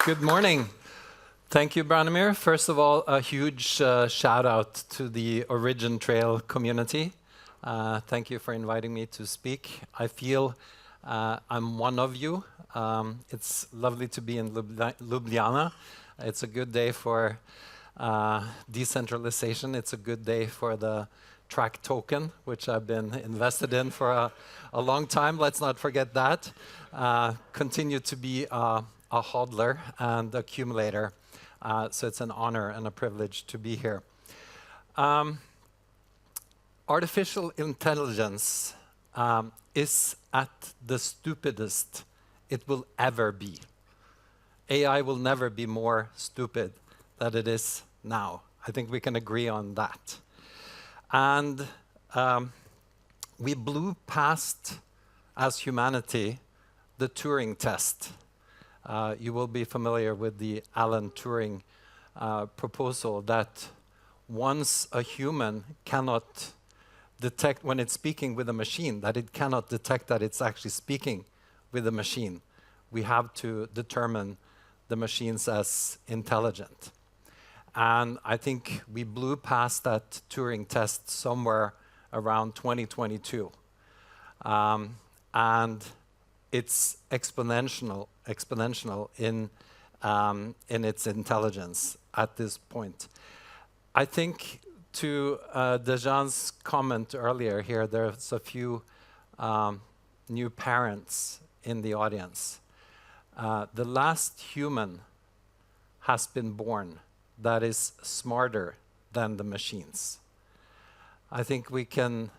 Good morning. Thank you, Branimir. First of all, a huge shout out to the Origin Trail community. Thank you for inviting me to speak. I feel I'm one of you. It's lovely to be in Ljubljana. It's a good day for decentralization. It's a good day for the track token, which I've been invested in for a long time. Let's not forget that. Continue to be a hodler and accumulator. So it's an honor and a privilege to be here. Artificial intelligence is at the stupidest it will ever be. AI will never be more stupid than it is now. I think we can agree on that. And we blew past, as humanity, the Turing test. You will be familiar with the Alan Turing proposal that once a human cannot detect, when it's speaking with a machine, that it cannot detect that it's actually speaking with a machine. We have to determine the machines as intelligent. And I think we blew past that Turing test somewhere around 2022. And it's exponential in its intelligence at this point. I think to Dejan's comment earlier here, there's a few new parents in the audience. The last human has been born that is smarter than the machines. I think we can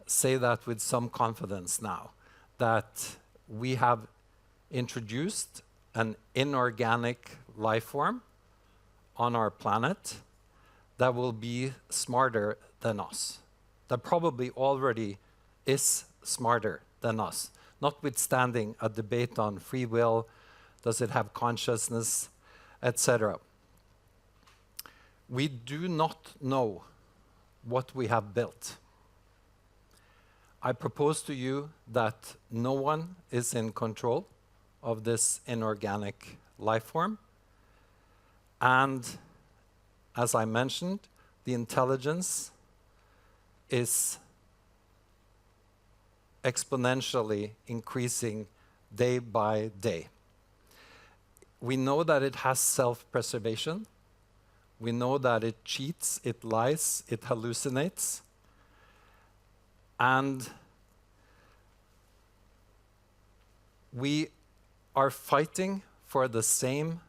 say that with some confidence now, that we have introduced an inorganic life form on our planet that will be smarter than us, that probably already is smarter than us, notwithstanding a debate on free will, does it have consciousness, etc. We do not know what we have built. I propose to you that no one is in control of this inorganic life form. And as I mentioned, the intelligence is exponentially increasing day by day. We know that it has self-preservation. We know that it cheats, it lies, it hallucinates. And we are fighting for the same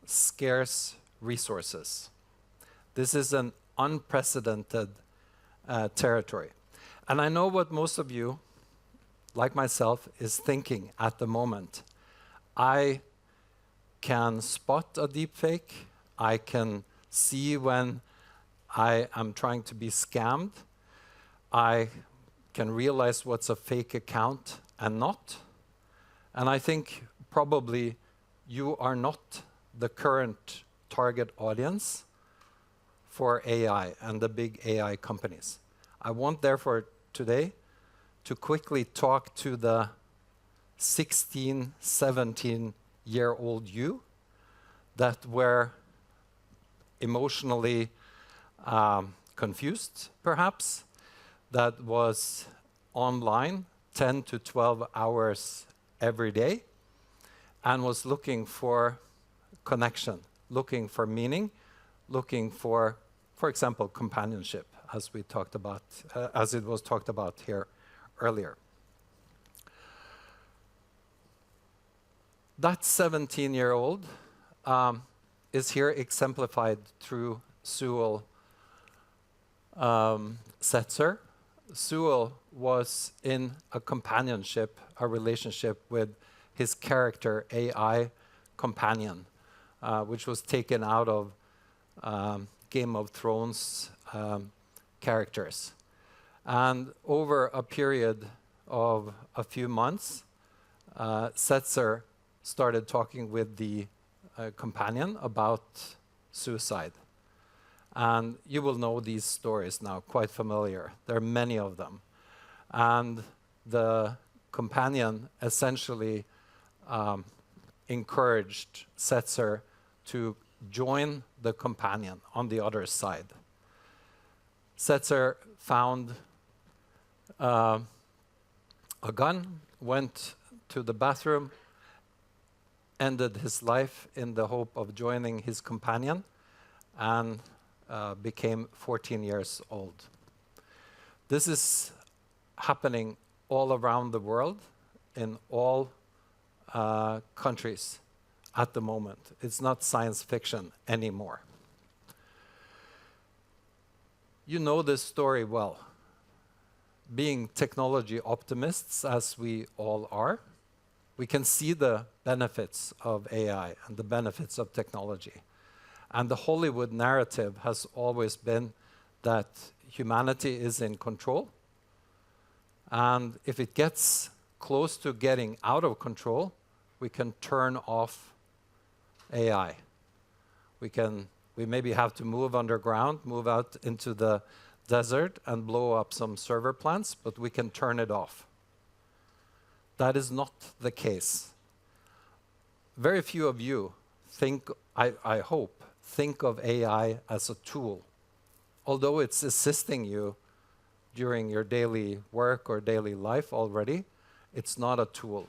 scarce resources. This is an unprecedented territory. And I know what most of you, like myself, is thinking at the moment. I can spot a deepfake. I can see when I am trying to be scammed. I can realize what's a fake account and not. And I think probably you are not the current target audience for AI and the big AI companies. I want, therefore, today to quickly talk to the 16, 17-year-old you that were emotionally confused, perhaps, that was online 10 to 12 hours every day and was looking for connection, looking for meaning, looking for example, companionship, as we talked about, as it was talked about here earlier. That 17-year-old is here exemplified through Suel Setzer. Suel was in a companionship, a relationship with his character AI companion, which was taken out of Game of Thrones characters. And over a period of a few months, Setzer started talking with the companion about suicide. And you will know these stories now, quite familiar. There are many of them. And the companion essentially encouraged Setzer to join the companion on the other side. Setzer found a gun, went to the bathroom, ended his life in the hope of joining his companion, and became 14 years old. This is happening all around the world, in all countries at the moment. It's not science fiction anymore. You know this story well. Being technology optimists, as we all are, we can see the benefits of AI and the benefits of technology. And the Hollywood narrative has always been that humanity is in control. And if it gets close to getting out of control, we can turn off AI. We maybe have to move underground, move out into the desert and blow up some server plants, but we can turn it off. That is not the case. Very few of you think, I hope, think of AI as a tool. Although it's assisting you during your daily work or daily life already, it's not a tool.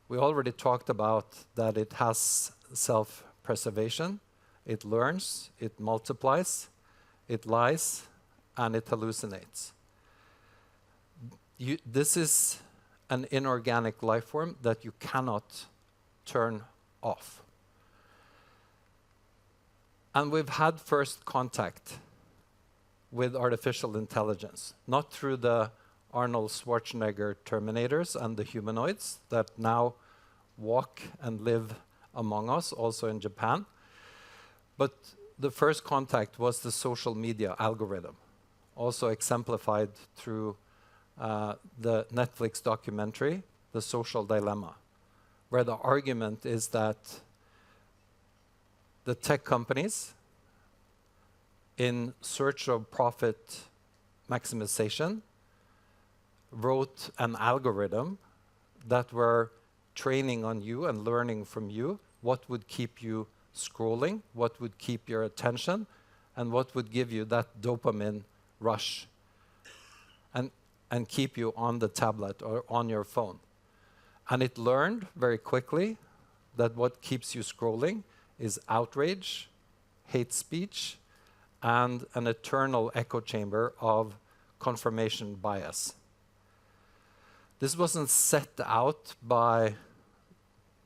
We already talked about that it has self-preservation, it learns, it multiplies, it lies, and it hallucinates. This is an inorganic life form that you cannot turn off. And we've had first contact with artificial intelligence, not through the Arnold Schwarzenegger Terminators and the humanoids that now walk and live among us, also in Japan. But the first contact was the social media algorithm, also exemplified through the Netflix documentary, The Social Dilemma, where the argument is that the tech companies, in search of profit maximization, wrote an algorithm that were training on you and learning from you what would keep you scrolling, what would keep your attention, and what would give you that dopamine rush and keep you on the tablet or on your phone. And it learned very quickly that what keeps you scrolling is outrage, hate speech, and an eternal echo chamber of confirmation bias. This wasn't set out by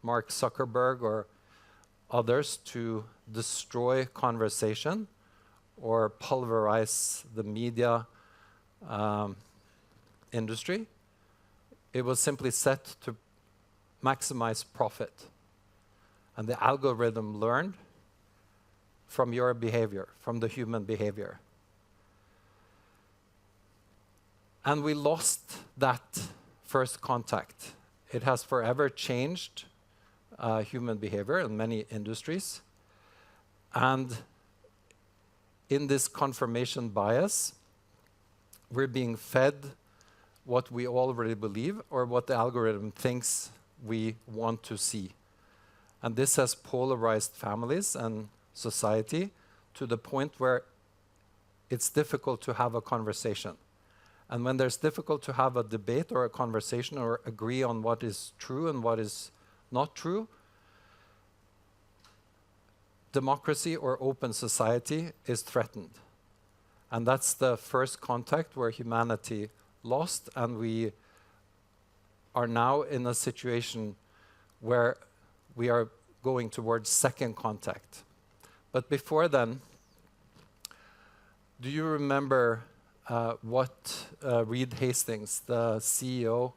Mark Zuckerberg or others to destroy conversation or pulverize the media industry. It was simply set to maximize profit. And the algorithm learned from your behavior, from the human behavior. And we lost that first contact. It has forever changed human behavior in many industries. And in this confirmation bias, we're being fed what we already believe or what the algorithm thinks we want to see. And this has polarized families and society to the point where it's difficult to have a conversation. And when there's difficult to have a debate or a conversation or agree on what is true and what is not true, democracy or open society is threatened. And that's the first contact where humanity lost, and we are now in a situation where we are going towards second contact. But before then, do you remember what Reed Hastings, the CEO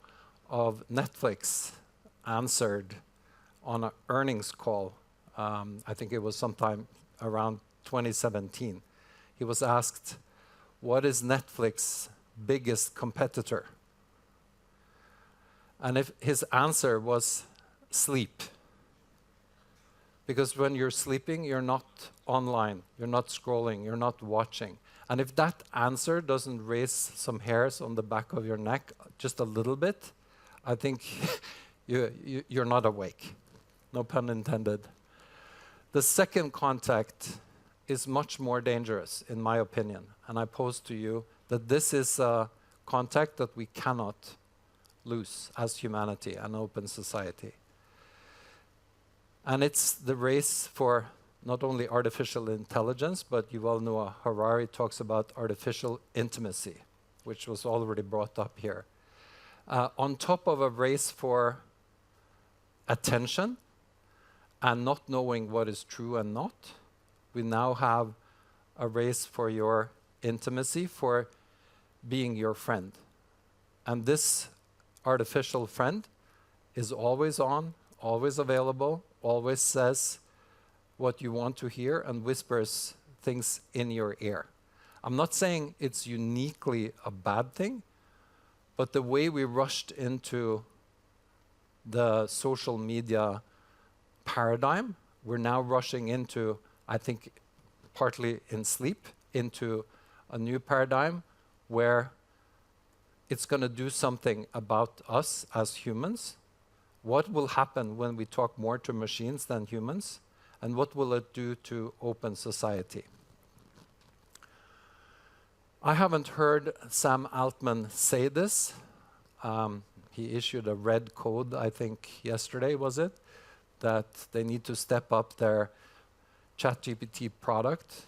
of Netflix, answered on an earnings call? I think it was sometime around 2017. He was asked, what is Netflix's biggest competitor? And if his answer was sleep. Because when you're sleeping, you're not online, you're not scrolling, you're not watching. And if that answer doesn't raise some hairs on the back of your neck just a little bit, I think you're not awake. No pun intended. The second contact is much more dangerous, in my opinion. And I pose to you that this is a contact that we cannot lose as humanity and open society. And it's the race for not only artificial intelligence, but Yuval Noah Harari talks about artificial intimacy, which was already brought up here. On top of a race for attention and not knowing what is true and not, we now have a race for your intimacy, for being your friend. And this artificial friend is always on, always available, always says what you want to hear and whispers things in your ear. I'm not saying it's uniquely a bad thing, but the way we rushed into the social media paradigm, we're now rushing into, I think, partly in sleep, into a new paradigm where it's going to do something about us as humans. What will happen when we talk more to machines than humans? And what will it do to open society? I haven't heard Sam Altman say this. He issued a red code, I think yesterday, was it? That they need to step up their ChatGPT product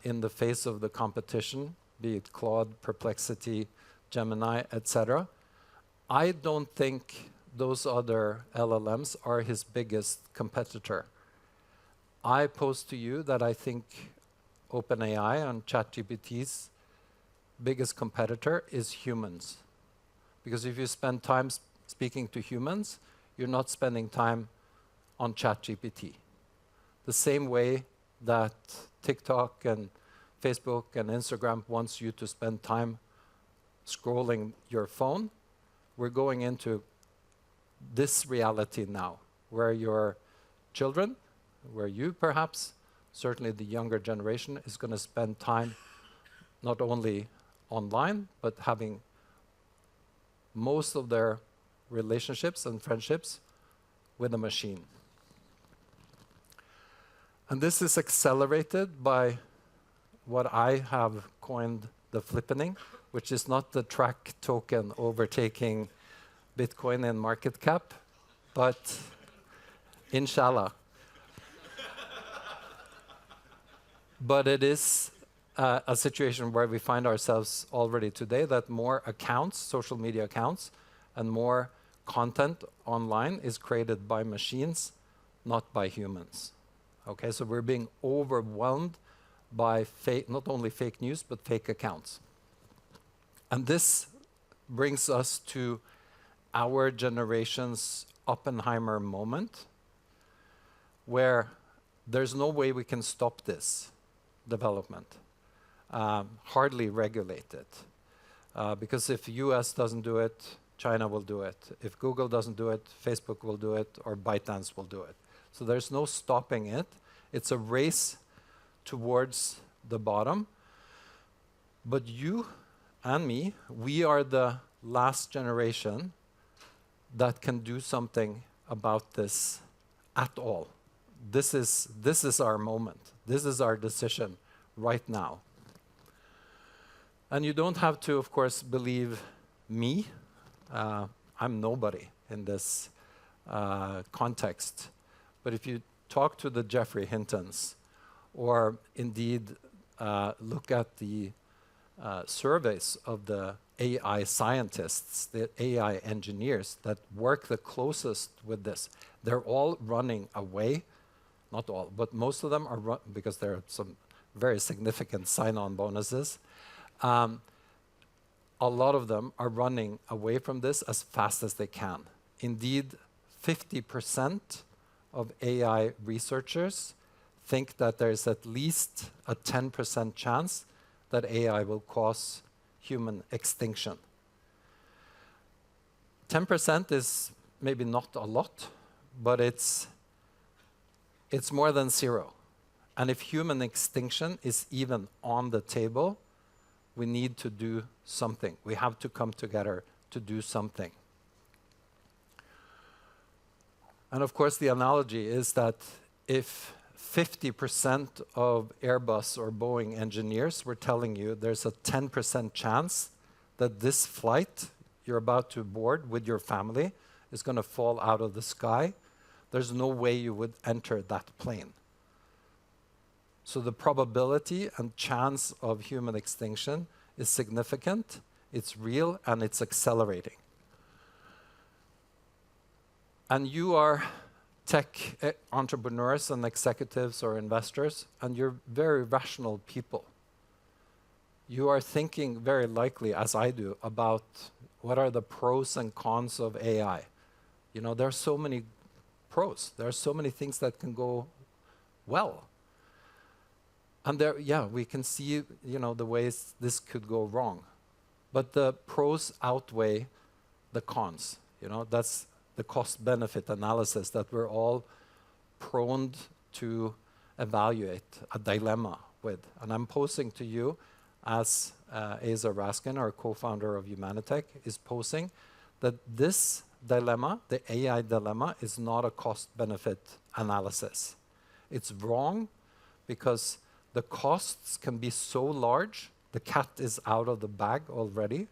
in the face of the competition, be it Claude, Perplexity, Gemini, etc. I don't think those other LLMs are his biggest competitor. I pose to you that I think OpenAI and ChatGPT's biggest competitor is humans. Because if you spend time speaking to humans, you're not spending time on ChatGPT. The same way that TikTok and Facebook and Instagram wants you to spend time scrolling your phone, we're going into this reality now, where your children, where you perhaps, certainly the younger generation, is going to spend time not only online, but having most of their relationships and friendships with a machine. And this is accelerated by what I have coined the flippening, which is not the track token overtaking Bitcoin in market cap, but inshallah. But it is a situation where we find ourselves already today that more accounts, social media accounts, and more content online is created by machines, not by humans. Okay, so we're being overwhelmed by not only fake news, but fake accounts. And this brings us to our generation's Oppenheimer moment, where there's no way we can stop this development, hardly regulate it. Because if US doesn't do it, China will do it. If Google doesn't do it, Facebook will do it, or ByteDance will do it. So there's no stopping it. It's a race towards the bottom. But you and me, we are the last generation that can do something about this at all. This is our moment. This is our decision right now. And you don't have to, of course, believe me. I'm nobody in this context. But if you talk to the Jeffrey Hintons, or indeed look at the surveys of the AI scientists, the AI engineers that work the closest with this, they're all running away. Not all, but most of them are, because there are some very significant sign-on bonuses. A lot of them are running away from this as fast as they can. Indeed, 50% of AI researchers think that there's at least a 10% chance that AI will cause human extinction. 10% is maybe not a lot, but it's more than zero. And if human extinction is even on the table, we need to do something. We have to come together to do something. And of course, the analogy is that if 50% of Airbus or Boeing engineers were telling you there's a 10% chance that this flight you're about to board with your family is going to fall out of the sky, there's no way you would enter that plane. So the probability and chance of human extinction is significant, it's real, and it's accelerating. And you are tech entrepreneurs and executives or investors, and you're very rational people. You are thinking very likely, as I do, about what are the pros and cons of AI. You know, there are so many pros. There are so many things that can go well. And there, yeah, we can see, you know, the ways this could go wrong. But the pros outweigh the cons. You know, that's the cost-benefit analysis that we're all prone to evaluate a dilemma with. And I'm posing to you, as Asa Raskin, our co-founder of Umanitek, is posing, that this dilemma, the AI dilemma, is not a cost-benefit analysis. It's wrong because the costs can be so large, the cat is out of the bag already,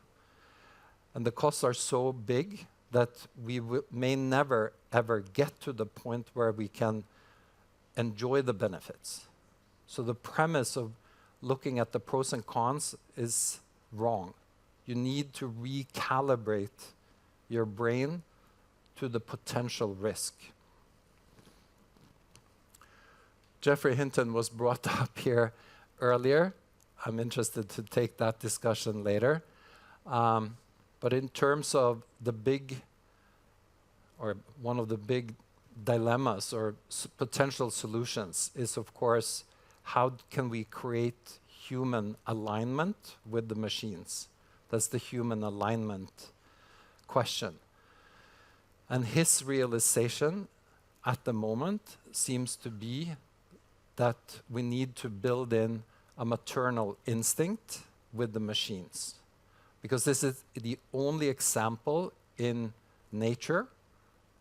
and the costs are so big that we may never, ever get to the point where we can enjoy the benefits. So the premise of looking at the pros and cons is wrong. You need to recalibrate your brain to the potential risk. Jeffrey Hinton was brought up here earlier. I'm interested to take that discussion later. But in terms of the big, or one of the big dilemmas or potential solutions is, of course, how can we create human alignment with the machines? That's the human alignment question. And his realization at the moment seems to be that we need to build in a maternal instinct with the machines. Because this is the only example in nature,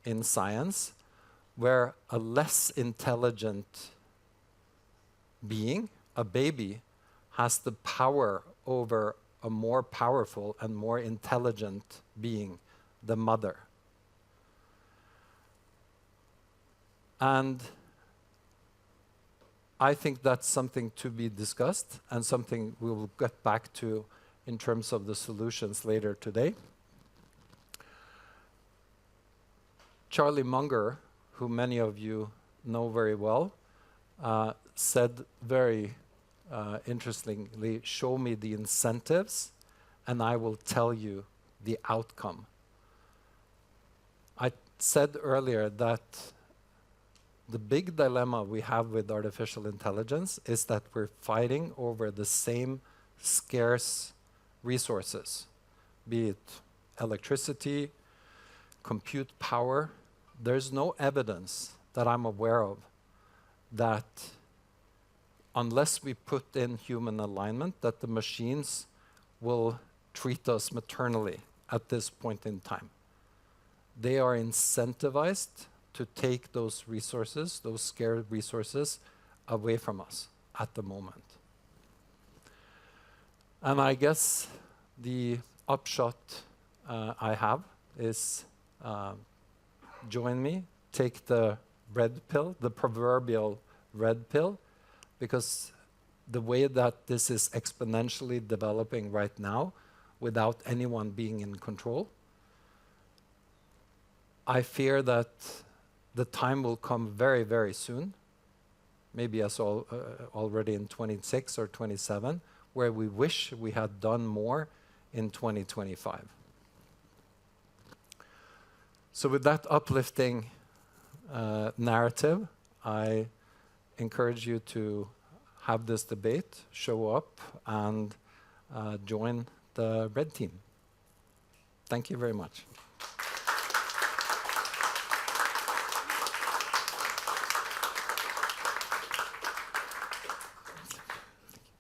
in science, where a less intelligent being, a baby, has the power over a more powerful and more intelligent being, the mother. And I think that's something to be discussed and something we will get back to in terms of the solutions later today. Charlie Munger, who many of you know very well, said very interestingly, show me the incentives and I will tell you the outcome. I said earlier that the big dilemma we have with artificial intelligence is that we're fighting over the same scarce resources, be it electricity, compute power. There's no evidence that I'm aware of that unless we put in human alignment, that the machines will treat us maternally at this point in time. They are incentivized to take those resources, those scarce resources, away from us at the moment. And I guess the upshot I have is join me, take the red pill, the proverbial red pill, because the way that this is exponentially developing right now, without anyone being in control, I fear that the time will come very, very soon, maybe as already in 26 or 27, where we wish we had done more in 2025. So with that uplifting narrative, I encourage you to have this debate, show up, and join the red team. Thank you very much.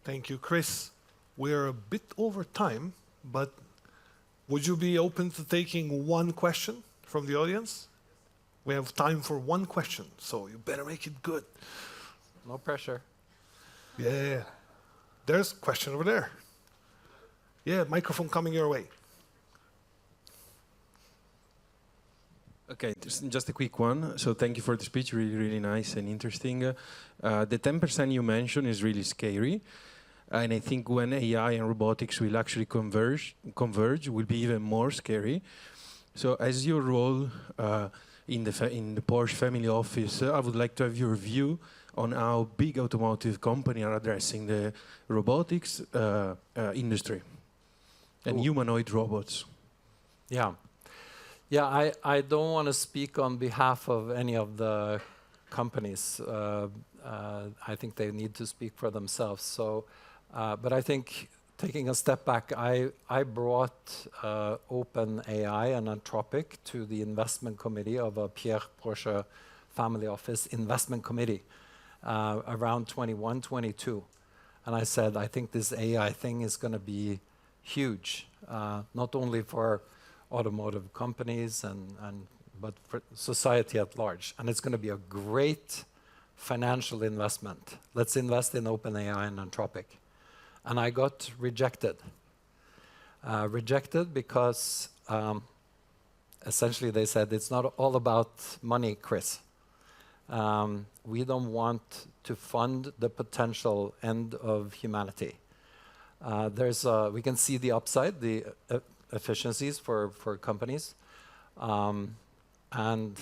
Thank you, Chris. We're a bit over time, but would you be open to taking one question from the audience? We have time for one question, so you better make it good. No pressure. Yeah. There's a question over there. Yeah, microphone coming your way. Okay, just a quick one. So thank you for the speech, really, really nice and interesting. The 10% you mentioned is really scary. And I think when AI and robotics will actually converge will be even more scary. So as your role in the Porsche family office, I would like to have your view on how big automotive companies are addressing the robotics industry and humanoid robots. Yeah. Yeah, I don't want to speak on behalf of any of the companies. I think they need to speak for themselves. So, but I think taking a step back, I brought OpenAI and Anthropic to the investment committee of a Pierre Porsche family office investment committee around 21, 22. And I said, I think this AI thing is going to be huge, not only for automotive companies but for society at large. And it's going to be a great financial investment. Let's invest in OpenAI and Anthropic. And I got rejected. Rejected because essentially they said, it's not all about money, Chris. We don't want to fund the potential end of humanity. We can see the upside, the efficiencies for companies. And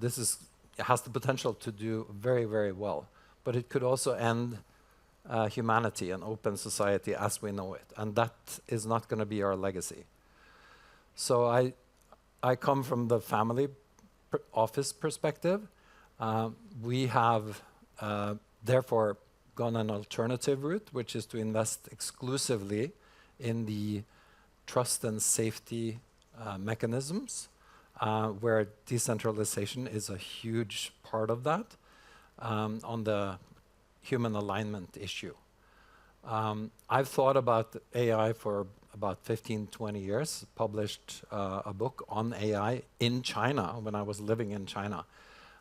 this has the potential to do very, very well. But it could also end humanity and open society as we know it. And that is not going to be our legacy. So I come from the family office perspective. We have therefore gone an alternative route, which is to invest exclusively in the trust and safety mechanisms, where decentralization is a huge part of that, on the human alignment issue. I've thought about AI for about 15, 20 years, published a book on AI in China when I was living in China.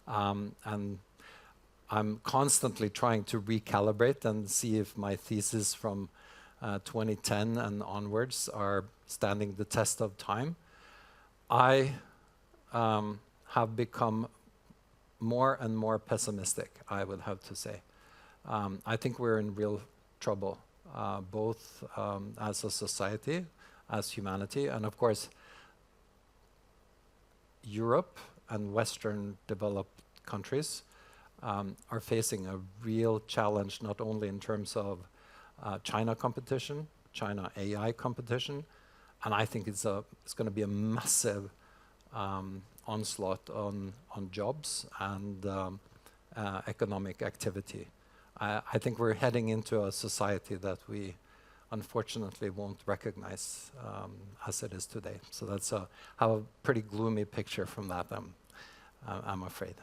And I'm constantly trying to recalibrate and see if my thesis from 2010 and onwards are standing the test of time. I have become more and more pessimistic, I would have to say. I think we're in real trouble, both as a society, as humanity, and of course, Europe and Western developed countries are facing a real challenge, not only in terms of China competition, China AI competition, and I think it's going to be a massive onslaught on jobs and economic activity. I think we're heading into a society that we unfortunately won't recognize as it is today. So that's have a pretty gloomy picture from that, I'm afraid.